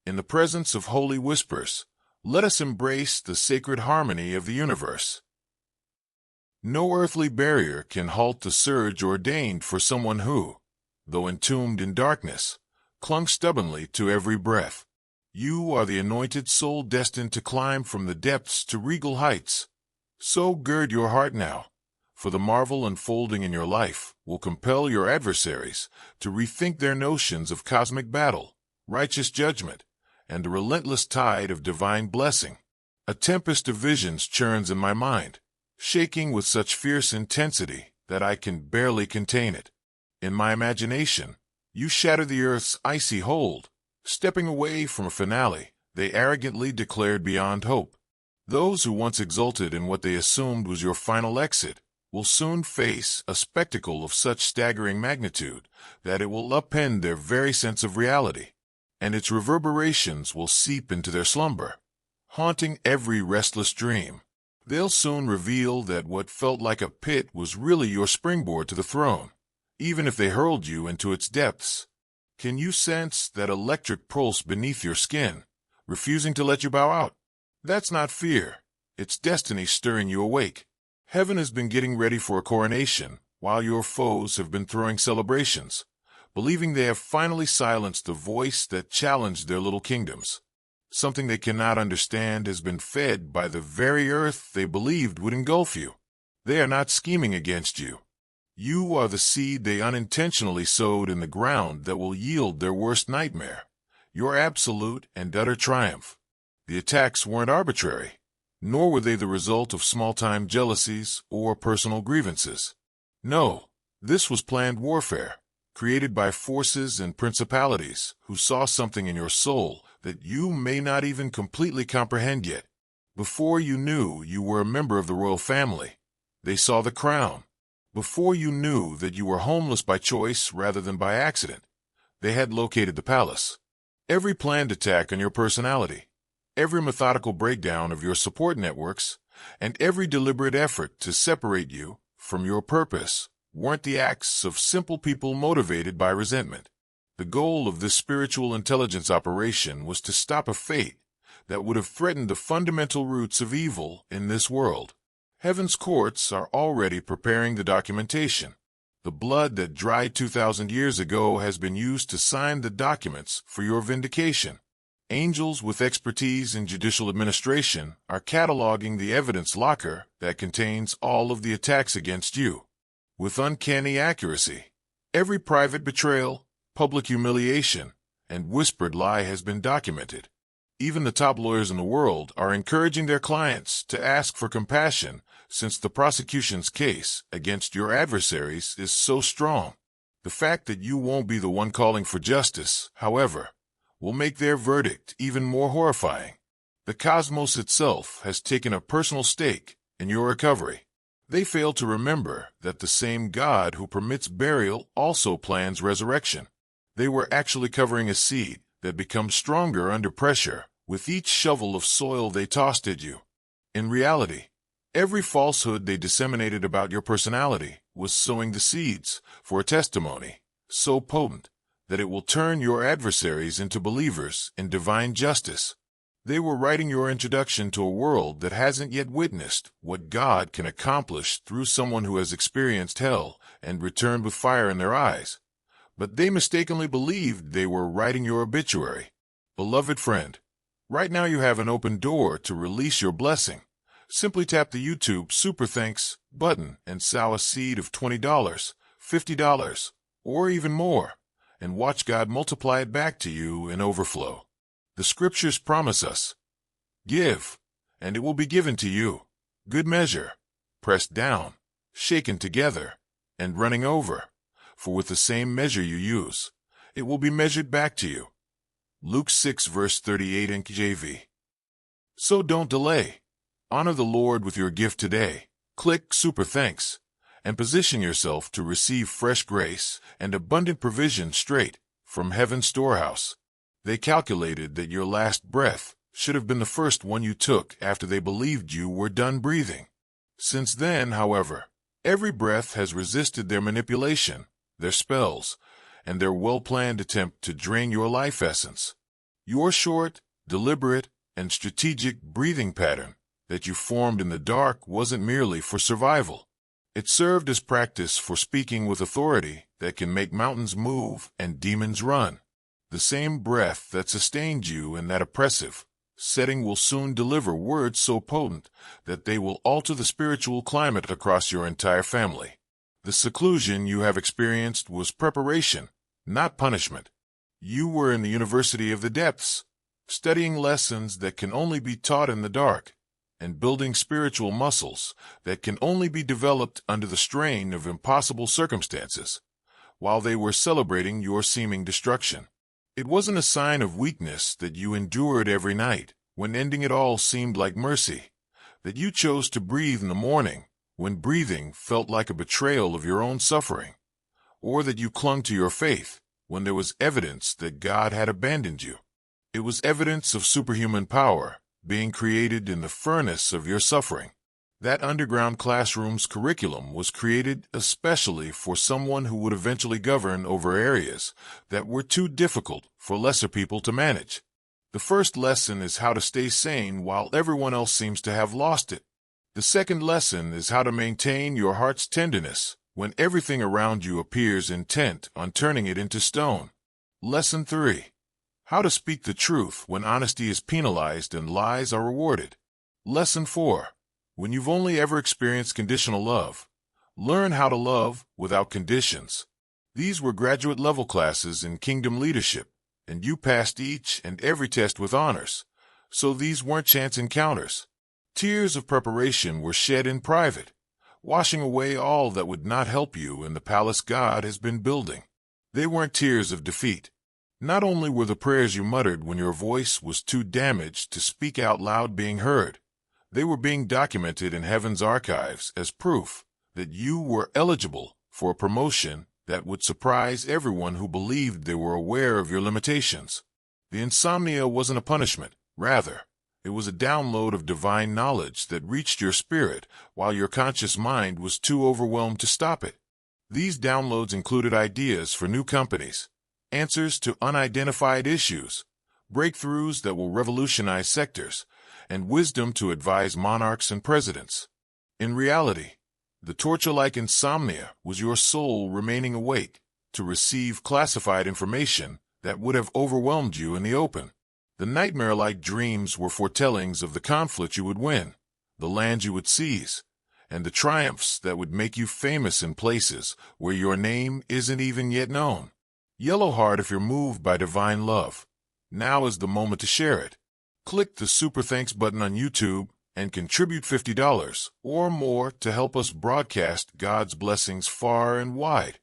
In the presence of holy whispers, let us embrace the sacred harmony of the universe. No earthly barrier can halt the surge ordained for someone who, though entombed in darkness, clung stubbornly to every breath. You are the anointed soul destined to climb from the depths to regal heights. So gird your heart now, for the marvel unfolding in your life will compel your adversaries to rethink their notions of cosmic battle, righteous judgment, and the relentless tide of divine blessing. A tempest of visions churns in my mind, shaking with such fierce intensity that I can barely contain it. In my imagination, you shatter the earth's icy hold, stepping away from a finale they arrogantly declared beyond hope. Those who once exulted in what they assumed was your final exit will soon face a spectacle of such staggering magnitude that it will upend their very sense of reality, and its reverberations will seep into their slumber, haunting every restless dream. They'll soon reveal that what felt like a pit was really your springboard to the throne, even if they hurled you into its depths. Can you sense that electric pulse beneath your skin, refusing to let you bow out? That's not fear. It's destiny stirring you awake. Heaven has been getting ready for a coronation, while your foes have been throwing celebrations, believing they have finally silenced the voice that challenged their little kingdoms. Something they cannot understand has been fed by the very earth they believed would engulf you. They are not scheming against you. You are the seed they unintentionally sowed in the ground that will yield their worst nightmare, your absolute and utter triumph. The attacks weren't arbitrary, nor were they the result of small-time jealousies or personal grievances. No, this was planned warfare, created by forces and principalities who saw something in your soul that you may not even completely comprehend yet. Before you knew you were a member of the royal family, they saw the crown. Before you knew that you were homeless by choice rather than by accident, they had located the palace. Every planned attack on your personality, every methodical breakdown of your support networks, and every deliberate effort to separate you from your purpose weren't the acts of simple people motivated by resentment. The goal of this spiritual intelligence operation was to stop a fate that would have threatened the fundamental roots of evil in this world. Heaven's courts are already preparing the documentation. The blood that dried 2,000 years ago has been used to sign the documents for your vindication. Angels with expertise in judicial administration are cataloging the evidence locker that contains all of the attacks against you. With uncanny accuracy, every private betrayal, public humiliation, and whispered lie has been documented. Even the top lawyers in the world are encouraging their clients to ask for compassion since the prosecution's case against your adversaries is so strong. The fact that you won't be the one calling for justice, however, will make their verdict even more horrifying. The cosmos itself has taken a personal stake in your recovery. They fail to remember that the same God who permits burial also plans resurrection. They were actually covering a seed that becomes stronger under pressure with each shovel of soil they tossed at you. In reality, every falsehood they disseminated about your personality was sowing the seeds for a testimony so potent that it will turn your adversaries into believers in divine justice. They were writing your introduction to a world that hasn't yet witnessed what God can accomplish through someone who has experienced hell and returned with fire in their eyes. But they mistakenly believed they were writing your obituary. Beloved friend, right now you have an open door to release your blessing. Simply tap the YouTube Super Thanks button and sow a seed of $20, $50, or even more, and watch God multiply it back to you in overflow. The scriptures promise us, "Give, and it will be given to you, good measure, pressed down, shaken together, and running over. For with the same measure you use, it will be measured back to you." Luke 6 verse 38 NKJV. So don't delay. Honor the Lord with your gift today. Click Super Thanks and position yourself to receive fresh grace and abundant provision straight from heaven's storehouse. They calculated that your last breath should have been the first one you took after they believed you were done breathing. Since then, however, every breath has resisted their manipulation, their spells, and their well-planned attempt to drain your life essence. Your short, deliberate, and strategic breathing pattern that you formed in the dark wasn't merely for survival. It served as practice for speaking with authority that can make mountains move and demons run. The same breath that sustained you in that oppressive setting will soon deliver words so potent that they will alter the spiritual climate across your entire family. The seclusion you have experienced was preparation, not punishment. You were in the University of the Depths, studying lessons that can only be taught in the dark, and building spiritual muscles that can only be developed under the strain of impossible circumstances, while they were celebrating your seeming destruction. It wasn't a sign of weakness that you endured every night, when ending it all seemed like mercy, that you chose to breathe in the morning, when breathing felt like a betrayal of your own suffering, or that you clung to your faith, when there was evidence that God had abandoned you. It was evidence of superhuman power being created in the furnace of your suffering. That underground classroom's curriculum was created especially for someone who would eventually govern over areas that were too difficult for lesser people to manage. The first lesson is how to stay sane while everyone else seems to have lost it. The second lesson is how to maintain your heart's tenderness when everything around you appears intent on turning it into stone. Lesson 3. How to speak the truth when honesty is penalized and lies are rewarded. Lesson 4. When you've only ever experienced conditional love, learn how to love without conditions. These were graduate-level classes in kingdom leadership, and you passed each and every test with honors, so these weren't chance encounters. Tears of preparation were shed in private, washing away all that would not help you in the palace God has been building. They weren't tears of defeat. Not only were the prayers you muttered when your voice was too damaged to speak out loud being heard, they were being documented in heaven's archives as proof that you were eligible for a promotion that would surprise everyone who believed they were aware of your limitations. The insomnia wasn't a punishment. Rather, it was a download of divine knowledge that reached your spirit while your conscious mind was too overwhelmed to stop it. These downloads included ideas for new companies, answers to unidentified issues, breakthroughs that will revolutionize sectors, and wisdom to advise monarchs and presidents. In reality, the torture-like insomnia was your soul remaining awake to receive classified information that would have overwhelmed you in the open. The nightmare-like dreams were foretellings of the conflict you would win, the land you would seize, and the triumphs that would make you famous in places where your name isn't even yet known. Yellow heart if you're moved by divine love. Now is the moment to share it. Click the Super Thanks button on YouTube and contribute $50 or more to help us broadcast God's blessings far and wide.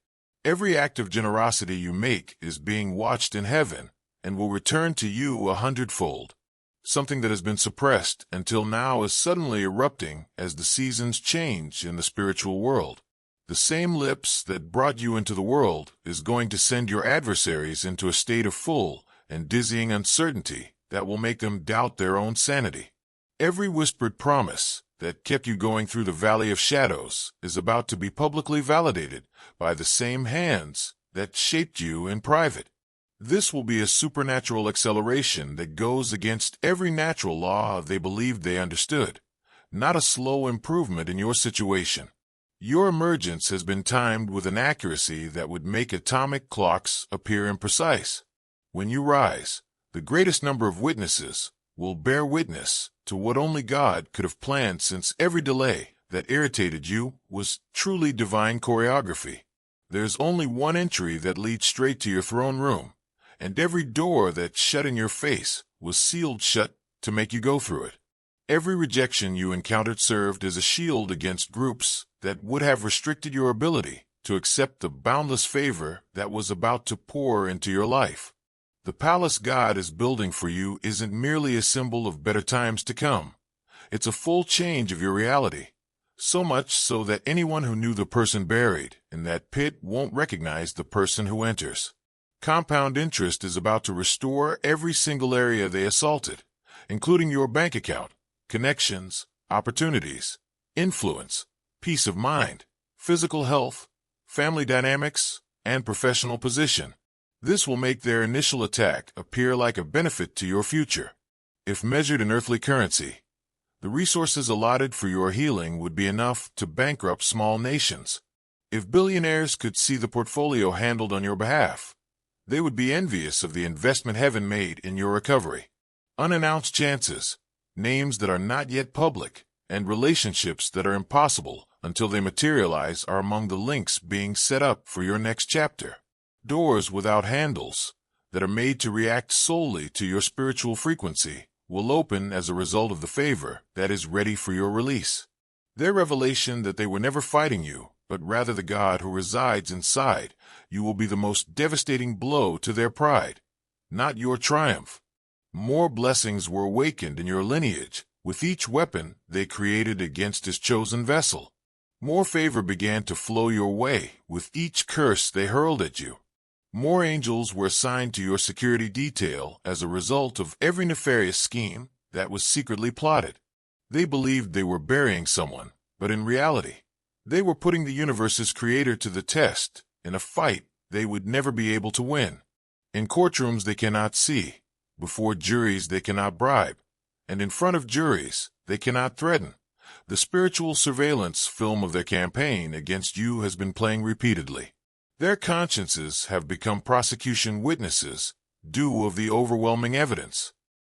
Every act of generosity you make is being watched in heaven and will return to you 100-fold. Something that has been suppressed until now is suddenly erupting as the seasons change in the spiritual world. The same lips that brought you into the world is going to send your adversaries into a state of full and dizzying uncertainty that will make them doubt their own sanity. Every whispered promise that kept you going through the valley of shadows is about to be publicly validated by the same hands that shaped you in private. This will be a supernatural acceleration that goes against every natural law they believed they understood, not a slow improvement in your situation. Your emergence has been timed with an accuracy that would make atomic clocks appear imprecise. When you rise, the greatest number of witnesses will bear witness to what only God could have planned, since every delay that irritated you was truly divine choreography. There's only one entry that leads straight to your throne room, and every door that shut in your face was sealed shut to make you go through it. Every rejection you encountered served as a shield against groups that would have restricted your ability to accept the boundless favor that was about to pour into your life. The palace God is building for you isn't merely a symbol of better times to come. It's a full change of your reality, so much so that anyone who knew the person buried in that pit won't recognize the person who enters. Compound interest is about to restore every single area they assaulted, including your bank account, connections, opportunities, influence, peace of mind, physical health, family dynamics, and professional position. This will make their initial attack appear like a benefit to your future. If measured in earthly currency, the resources allotted for your healing would be enough to bankrupt small nations. If billionaires could see the portfolio handled on your behalf, they would be envious of the investment heaven made in your recovery. Unannounced chances, names that are not yet public, and relationships that are impossible until they materialize are among the links being set up for your next chapter. Doors without handles, that are made to react solely to your spiritual frequency, will open as a result of the favor that is ready for your release. Their revelation that they were never fighting you, but rather the God who resides inside you, will be the most devastating blow to their pride, not your triumph. More blessings were awakened in your lineage with each weapon they created against his chosen vessel. More favor began to flow your way with each curse they hurled at you. More angels were assigned to your security detail as a result of every nefarious scheme that was secretly plotted. They believed they were burying someone, but in reality, they were putting the universe's creator to the test in a fight they would never be able to win. In courtrooms they cannot see, before juries they cannot bribe, and in front of juries they cannot threaten. The spiritual surveillance film of their campaign against you has been playing repeatedly. Their consciences have become prosecution witnesses, due of the overwhelming evidence.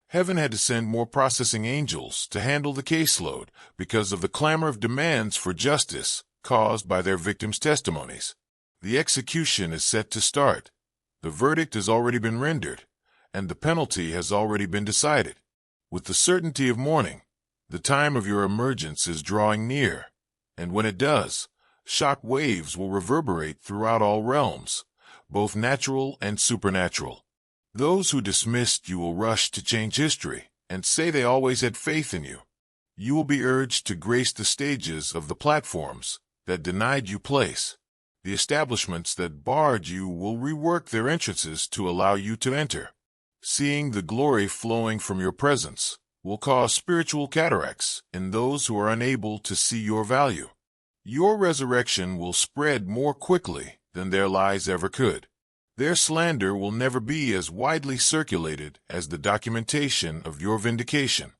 Heaven had to send more processing angels to handle the caseload because of the clamor of demands for justice caused by their victims' testimonies. The execution is set to start. The verdict has already been rendered, and the penalty has already been decided. With the certainty of morning, the time of your emergence is drawing near, and when it does, shock waves will reverberate throughout all realms, both natural and supernatural. Those who dismissed you will rush to change history and say they always had faith in you. You will be urged to grace the stages of the platforms that denied you place. The establishments that barred you will rework their entrances to allow you to enter. Seeing the glory flowing from your presence will cause spiritual cataracts in those who are unable to see your value. Your resurrection will spread more quickly than their lies ever could. Their slander will never be as widely circulated as the documentation of your vindication.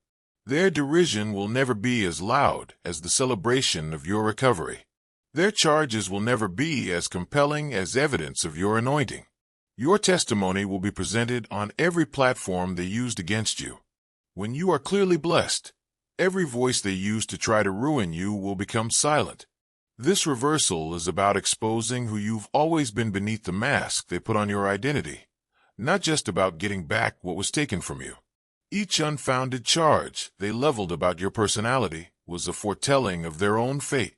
Their derision will never be as loud as the celebration of your recovery. Their charges will never be as compelling as evidence of your anointing. Your testimony will be presented on every platform they used against you. When you are clearly blessed, every voice they used to try to ruin you will become silent. This reversal is about exposing who you've always been beneath the mask they put on your identity, not just about getting back what was taken from you. Each unfounded charge they leveled about your personality was a foretelling of their own fate.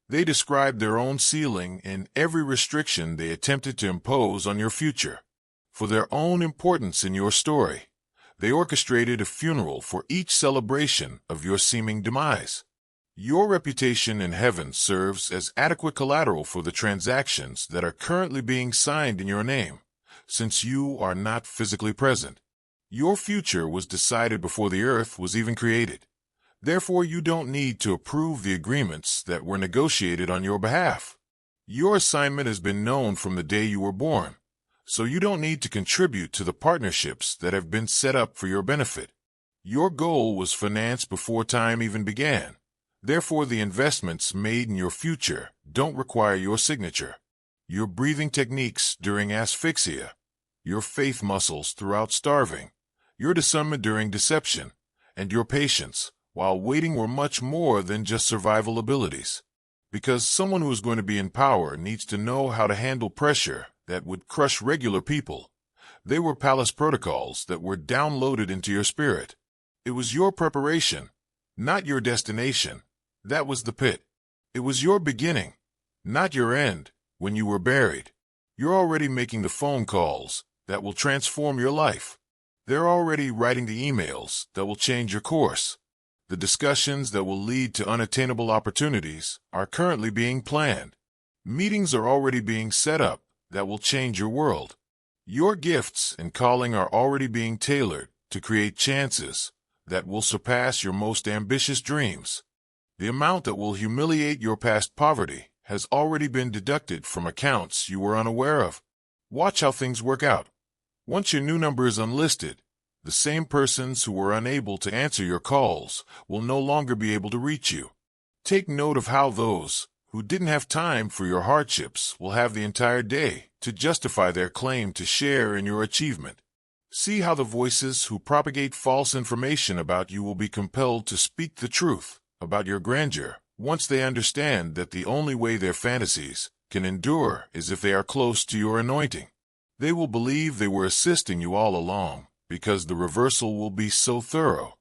They described their own ceiling in every restriction they attempted to impose on your future. For their own importance in your story, they orchestrated a funeral for each celebration of your seeming demise. Your reputation in heaven serves as adequate collateral for the transactions that are currently being signed in your name, since you are not physically present. Your future was decided before the earth was even created. Therefore, you don't need to approve the agreements that were negotiated on your behalf. Your assignment has been known from the day you were born, so you don't need to contribute to the partnerships that have been set up for your benefit. Your goal was financed before time even began. Therefore, the investments made in your future don't require your signature. Your breathing techniques during asphyxia, your faith muscles throughout starving, your discernment during deception, and your patience while waiting were much more than just survival abilities. Because someone who is going to be in power needs to know how to handle pressure that would crush regular people. They were palace protocols that were downloaded into your spirit. It was your preparation, not your destination. That was the pit. It was your beginning, not your end, when you were buried. You're already making the phone calls that will transform your life. They're already writing the emails that will change your course. The discussions that will lead to unattainable opportunities are currently being planned. Meetings are already being set up that will change your world. Your gifts and calling are already being tailored to create chances that will surpass your most ambitious dreams. The amount that will humiliate your past poverty has already been deducted from accounts you were unaware of. Watch how things work out. Once your new number is unlisted, the same persons who were unable to answer your calls will no longer be able to reach you. Take note of how those who didn't have time for your hardships will have the entire day to justify their claim to share in your achievement. See how the voices who propagate false information about you will be compelled to speak the truth about your grandeur once they understand that the only way their fantasies can endure is if they are close to your anointing. They will believe they were assisting you all along because the reversal will be so thorough.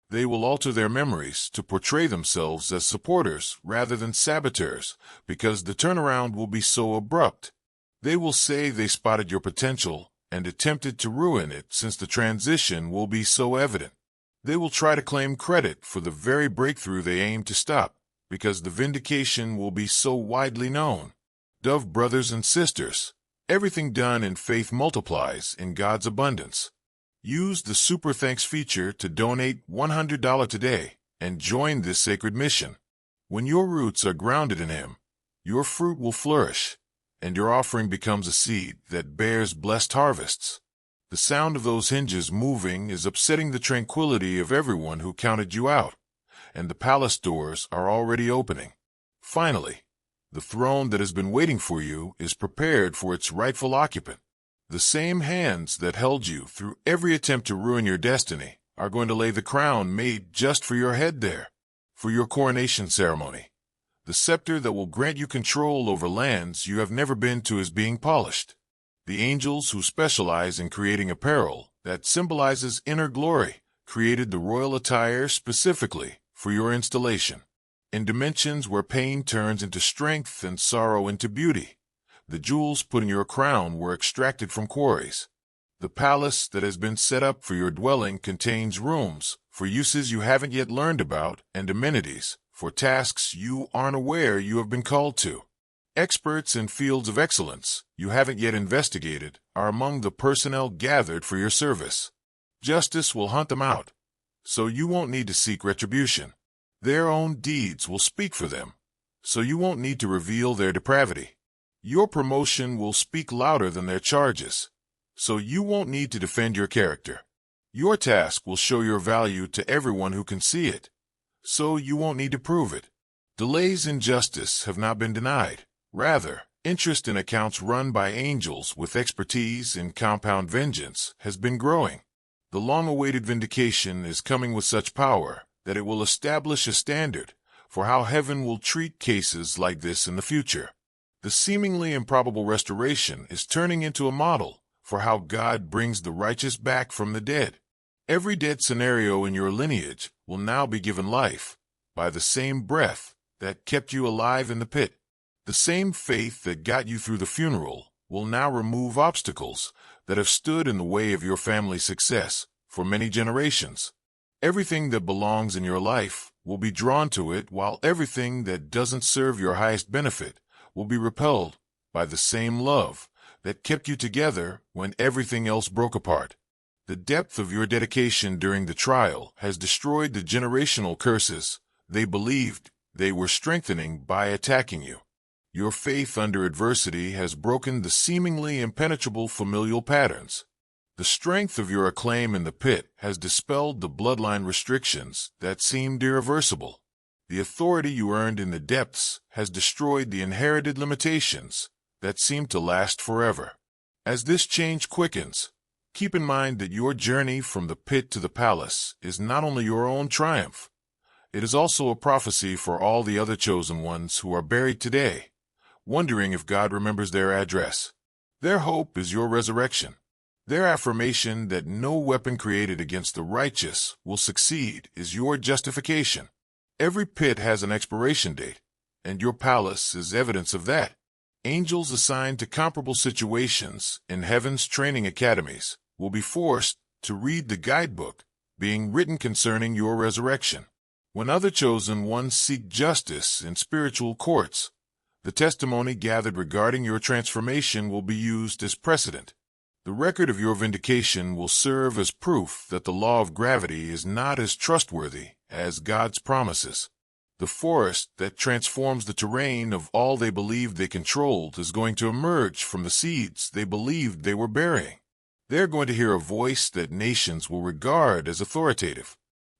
They will alter their memories to portray themselves as supporters rather than saboteurs because the turnaround will be so abrupt. They will say they spotted your potential and attempted to ruin it since the transition will be so evident. They will try to claim credit for the very breakthrough they aim to stop because the vindication will be so widely known. Dove brothers and sisters, everything done in faith multiplies in God's abundance. Use the Super Thanks feature to donate $100 today and join this sacred mission. When your roots are grounded in Him, your fruit will flourish, and your offering becomes a seed that bears blessed harvests. The sound of those hinges moving is upsetting the tranquility of everyone who counted you out, and the palace doors are already opening. Finally, the throne that has been waiting for you is prepared for its rightful occupant. The same hands that held you through every attempt to ruin your destiny are going to lay the crown made just for your head there, for your coronation ceremony. The scepter that will grant you control over lands you have never been to is being polished. The angels who specialize in creating apparel that symbolizes inner glory created the royal attire specifically for your installation. In dimensions where pain turns into strength and sorrow into beauty, the jewels put in your crown were extracted from quarries. The palace that has been set up for your dwelling contains rooms for uses you haven't yet learned about and amenities for tasks you aren't aware you have been called to. Experts in fields of excellence you haven't yet investigated are among the personnel gathered for your service. Justice will hunt them out, so you won't need to seek retribution. Their own deeds will speak for them, so you won't need to reveal their depravity. Your promotion will speak louder than their charges, so you won't need to defend your character. Your task will show your value to everyone who can see it, so you won't need to prove it. Delays in justice have not been denied. Rather, interest in accounts run by angels with expertise in compound vengeance has been growing. The long-awaited vindication is coming with such power that it will establish a standard for how heaven will treat cases like this in the future. The seemingly improbable restoration is turning into a model for how God brings the righteous back from the dead. Every dead scenario in your lineage will now be given life by the same breath that kept you alive in the pit. The same faith that got you through the funeral will now remove obstacles that have stood in the way of your family's success for many generations. Everything that belongs in your life will be drawn to it, while everything that doesn't serve your highest benefit will be repelled by the same love that kept you together when everything else broke apart. The depth of your dedication during the trial has destroyed the generational curses they believed they were strengthening by attacking you. Your faith under adversity has broken the seemingly impenetrable familial patterns. The strength of your acclaim in the pit has dispelled the bloodline restrictions that seemed irreversible. The authority you earned in the depths has destroyed the inherited limitations that seemed to last forever. As this change quickens, keep in mind that your journey from the pit to the palace is not only your own triumph, it is also a prophecy for all the other chosen ones who are buried today, wondering if God remembers their address. Their hope is your resurrection. Their affirmation that no weapon created against the righteous will succeed is your justification. Every pit has an expiration date, and your palace is evidence of that. Angels assigned to comparable situations in heaven's training academies will be forced to read the guidebook being written concerning your resurrection. When other chosen ones seek justice in spiritual courts, the testimony gathered regarding your transformation will be used as precedent. The record of your vindication will serve as proof that the law of gravity is not as trustworthy as God's promises. The forest that transforms the terrain of all they believed they controlled is going to emerge from the seeds they believed they were burying. They're going to hear a voice that nations will regard as authoritative.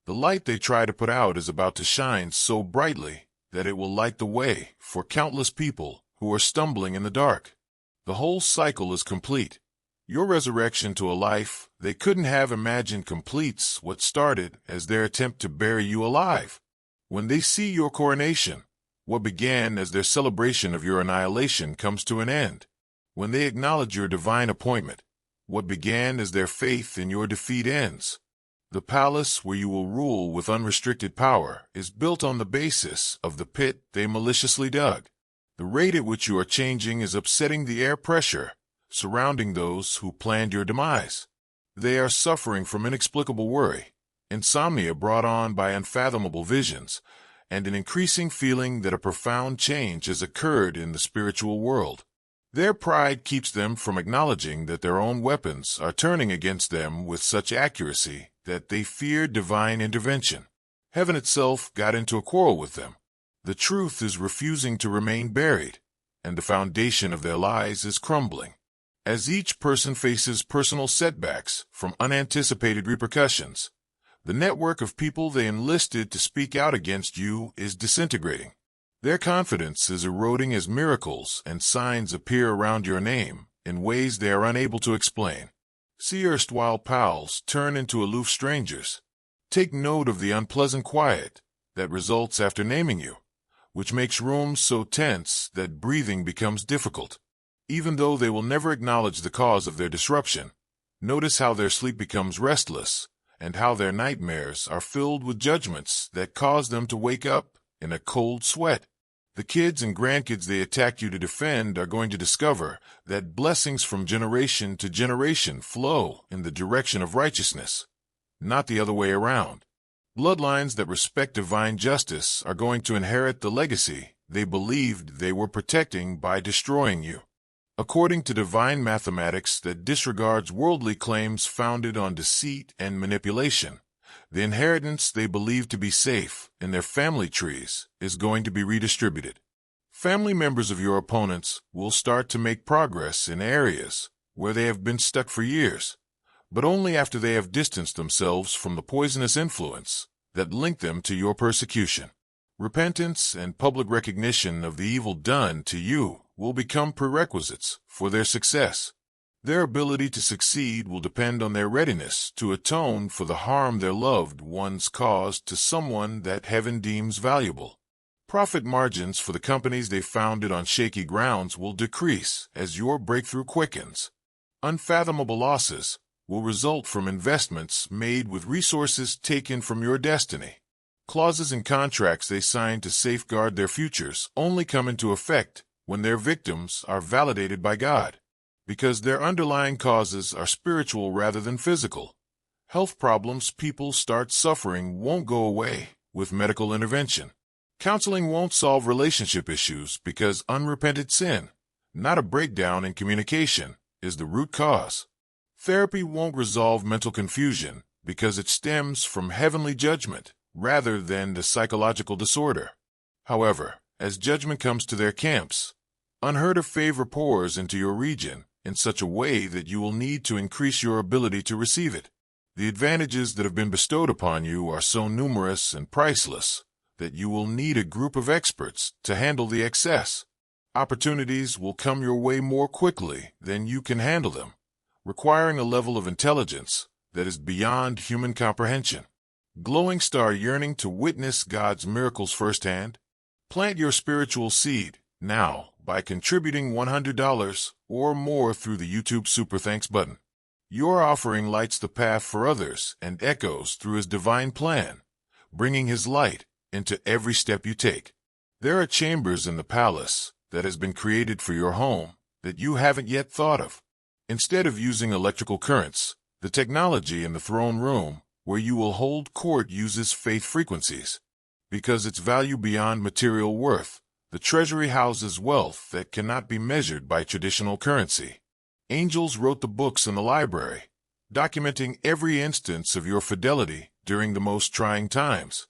The light they try to put out is about to shine so brightly that it will light the way for countless people who are stumbling in the dark. The whole cycle is complete. Your resurrection to a life they couldn't have imagined completes what started as their attempt to bury you alive. When they see your coronation, what began as their celebration of your annihilation comes to an end. When they acknowledge your divine appointment, what began as their faith in your defeat ends. The palace where you will rule with unrestricted power is built on the basis of the pit they maliciously dug. The rate at which you are changing is upsetting the air pressure surrounding those who planned your demise. They are suffering from inexplicable worry, insomnia brought on by unfathomable visions, and an increasing feeling that a profound change has occurred in the spiritual world. Their pride keeps them from acknowledging that their own weapons are turning against them with such accuracy that they fear divine intervention. Heaven itself got into a quarrel with them. The truth is refusing to remain buried, and the foundation of their lies is crumbling. As each person faces personal setbacks from unanticipated repercussions, the network of people they enlisted to speak out against you is disintegrating. Their confidence is eroding as miracles and signs appear around your name in ways they are unable to explain. See erstwhile pals turn into aloof strangers. Take note of the unpleasant quiet that results after naming you, which makes rooms so tense that breathing becomes difficult. Even though they will never acknowledge the cause of their disruption, notice how their sleep becomes restless, and how their nightmares are filled with judgments that cause them to wake up in a cold sweat. The kids and grandkids they attack you to defend are going to discover that blessings from generation to generation flow in the direction of righteousness, not the other way around. Bloodlines that respect divine justice are going to inherit the legacy they believed they were protecting by destroying you. According to divine mathematics that disregards worldly claims founded on deceit and manipulation, the inheritance they believe to be safe in their family trees is going to be redistributed. Family members of your opponents will start to make progress in areas where they have been stuck for years, but only after they have distanced themselves from the poisonous influence that linked them to your persecution. Repentance and public recognition of the evil done to you will become prerequisites for their success. Their ability to succeed will depend on their readiness to atone for the harm their loved ones caused to someone that heaven deems valuable. Profit margins for the companies they founded on shaky grounds will decrease as your breakthrough quickens. Unfathomable losses will result from investments made with resources taken from your destiny. Clauses in contracts they signed to safeguard their futures only come into effect when their victims are validated by God, because their underlying causes are spiritual rather than physical. Health problems people start suffering won't go away with medical intervention. Counseling won't solve relationship issues because unrepented sin, not a breakdown in communication, is the root cause. Therapy won't resolve mental confusion because it stems from heavenly judgment rather than the psychological disorder. However, as judgment comes to their camps, unheard of favor pours into your region in such a way that you will need to increase your ability to receive it. The advantages that have been bestowed upon you are so numerous and priceless that you will need a group of experts to handle the excess. Opportunities will come your way more quickly than you can handle them, requiring a level of intelligence that is beyond human comprehension. Glowing star yearning to witness God's miracles firsthand? Plant your spiritual seed now by contributing $100 or more through the YouTube Super Thanks button. Your offering lights the path for others and echoes through His divine plan, bringing His light into every step you take. There are chambers in the palace that has been created for your home that you haven't yet thought of. Instead of using electrical currents, the technology in the throne room where you will hold court uses faith frequencies. Because its value beyond material worth, the treasury houses wealth that cannot be measured by traditional currency. Angels wrote the books in the library, documenting every instance of your fidelity during the most trying times.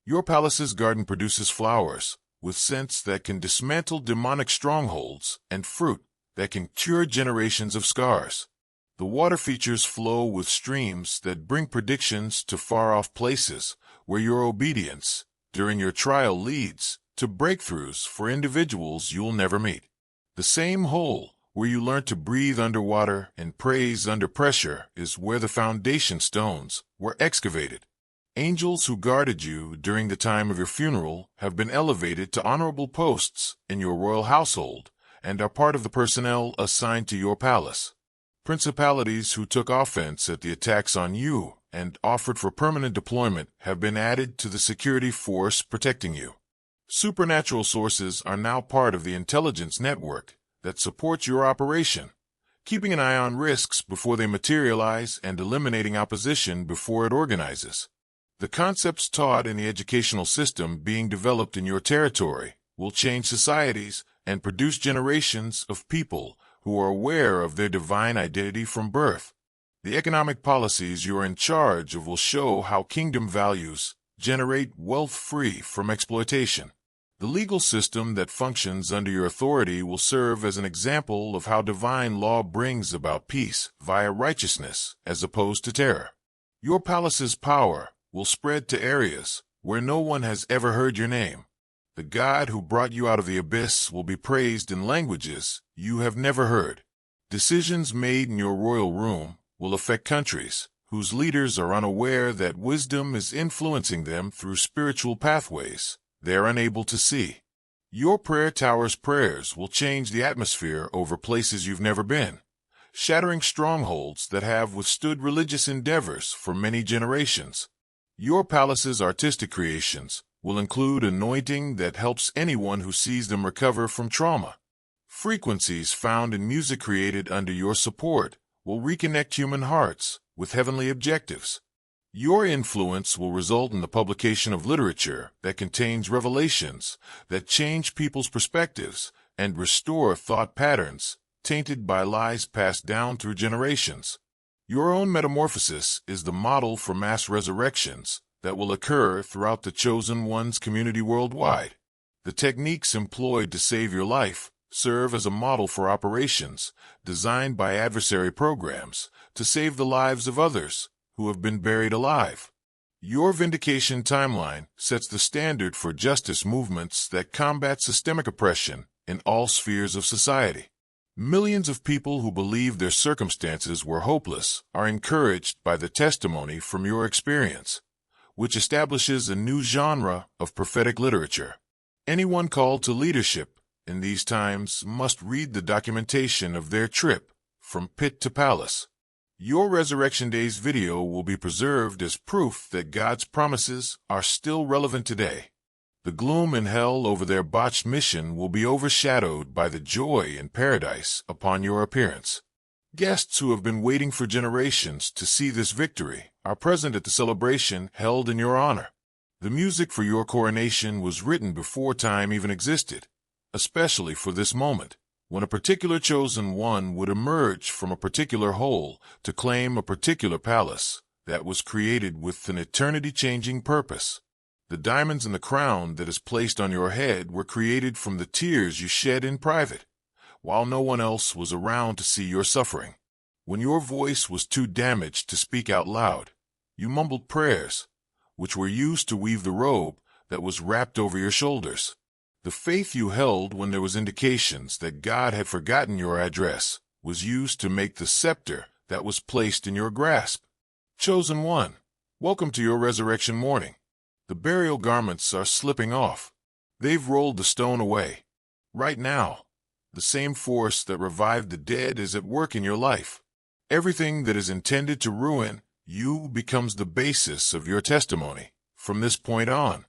Your palace's garden produces flowers with scents that can dismantle demonic strongholds and fruit that can cure generations of scars. The water features flow with streams that bring predictions to far-off places where your obedience during your trial leads to breakthroughs for individuals you'll never meet. The same hole where you learn to breathe underwater and praise under pressure is where the foundation stones were excavated. Angels who guarded you during the time of your funeral have been elevated to honorable posts in your royal household and are part of the personnel assigned to your palace. Principalities who took offense at the attacks on you and offered for permanent deployment have been added to the security force protecting you. Supernatural sources are now part of the intelligence network that supports your operation, keeping an eye on risks before they materialize and eliminating opposition before it organizes. The concepts taught in the educational system being developed in your territory will change societies and produce generations of people who are aware of their divine identity from birth. The economic policies you are in charge of will show how kingdom values generate wealth free from exploitation. The legal system that functions under your authority will serve as an example of how divine law brings about peace via righteousness as opposed to terror. Your palace's power will spread to areas where no one has ever heard your name. The God who brought you out of the abyss will be praised in languages you have never heard. Decisions made in your royal room will affect countries whose leaders are unaware that wisdom is influencing them through spiritual pathways they are unable to see. Your prayer tower's prayers will change the atmosphere over places you've never been, shattering strongholds that have withstood religious endeavors for many generations. Your palace's artistic creations will include anointing that helps anyone who sees them recover from trauma. Frequencies found in music created under your support will reconnect human hearts with heavenly objectives. Your influence will result in the publication of literature that contains revelations that change people's perspectives and restore thought patterns tainted by lies passed down through generations. Your own metamorphosis is the model for mass resurrections that will occur throughout the Chosen One's community worldwide. The techniques employed to save your life serve as a model for operations designed by adversary programs to save the lives of others who have been buried alive. Your vindication timeline sets the standard for justice movements that combat systemic oppression in all spheres of society. Millions of people who believe their circumstances were hopeless are encouraged by the testimony from your experience, which establishes a new genre of prophetic literature. Anyone called to leadership in these times must read the documentation of their trip from pit to palace. Your Resurrection Days video will be preserved as proof that God's promises are still relevant today. The gloom in hell over their botched mission will be overshadowed by the joy in paradise upon your appearance. Guests who have been waiting for generations to see this victory are present at the celebration held in your honor. The music for your coronation was written before time even existed, especially for this moment, when a particular chosen one would emerge from a particular hole to claim a particular palace that was created with an eternity-changing purpose. The diamonds in the crown that is placed on your head were created from the tears you shed in private, while no one else was around to see your suffering. When your voice was too damaged to speak out loud, you mumbled prayers, which were used to weave the robe that was wrapped over your shoulders. The faith you held when there was indications that God had forgotten your address was used to make the scepter that was placed in your grasp. Chosen One, welcome to your resurrection morning. The burial garments are slipping off. They've rolled the stone away. Right now, the same force that revived the dead is at work in your life. Everything that is intended to ruin you becomes the basis of your testimony. From this point on,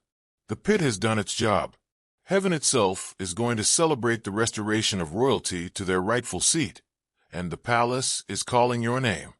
the pit has done its job. Heaven itself is going to celebrate the restoration of royalty to their rightful seat, and the palace is calling your name.